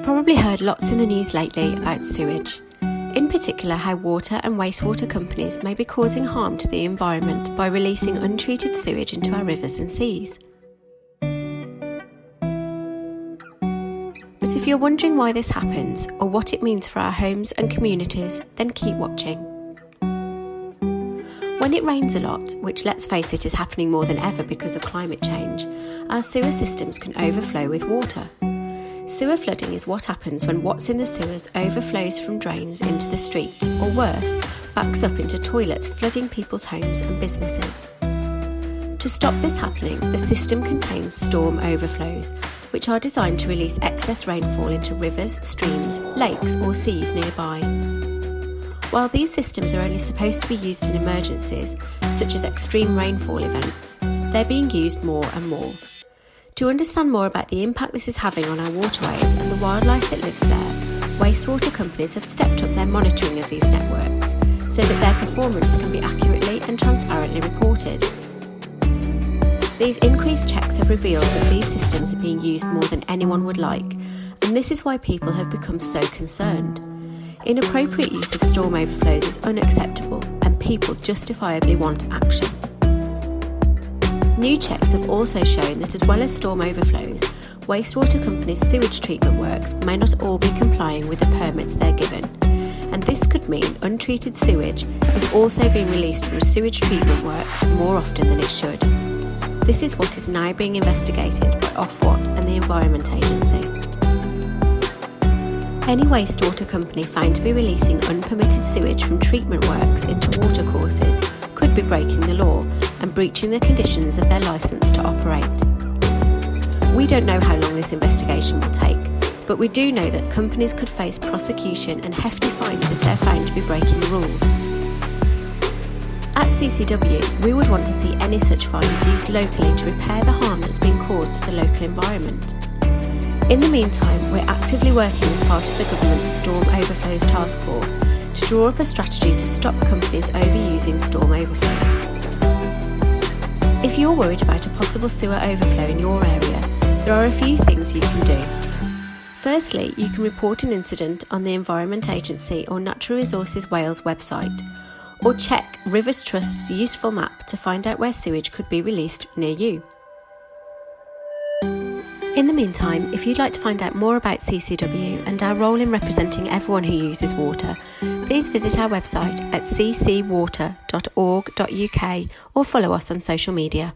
You've probably heard lots in the news lately about sewage. In particular, how water and wastewater companies may be causing harm to the environment by releasing untreated sewage into our rivers and seas. But if you're wondering why this happens, or what it means for our homes and communities, then keep watching. When it rains a lot, which let's face it is happening more than ever because of climate change, our sewer systems can overflow with water. Sewer flooding is what happens when what's in the sewers overflows from drains into the street, or worse, backs up into toilets, flooding people's homes and businesses. To stop this happening, the system contains storm overflows, which are designed to release excess rainfall into rivers, streams, lakes or seas nearby. While these systems are only supposed to be used in emergencies, such as extreme rainfall events, they're being used more and more. To understand more about the impact this is having on our waterways and the wildlife that lives there, wastewater companies have stepped up their monitoring of these networks so that their performance can be accurately and transparently reported. These increased checks have revealed that these systems are being used more than anyone would like, and this is why people have become so concerned. Inappropriate use of storm overflows is unacceptable, and people justifiably want action. New checks have also shown that as well as storm overflows, wastewater companies' sewage treatment works may not all be complying with the permits they're given, and this could mean untreated sewage is also being released from sewage treatment works more often than it should. This is what is now being investigated by Ofwat and the Environment Agency. Any wastewater company found to be releasing unpermitted sewage from treatment works into watercourses could be breaking the law and breaching the conditions of their licence to operate. We don't know how long this investigation will take, but we do know that companies could face prosecution and hefty fines if they're found to be breaking the rules. At CCW, we would want to see any such fines used locally to repair the harm that's been caused to the local environment. In the meantime, we're actively working as part of the government's Storm Overflows Task Force to draw up a strategy to stop companies overusing storm overflows. If you're worried about a possible sewer overflow in your area, there are a few things you can do. Firstly, you can report an incident on the Environment Agency or Natural Resources Wales website, or check Rivers Trust's useful map to find out where sewage could be released near you. In the meantime, if you'd like to find out more about CCW and our role in representing everyone who uses water, please visit our website at ccwater.org.uk or follow us on social media.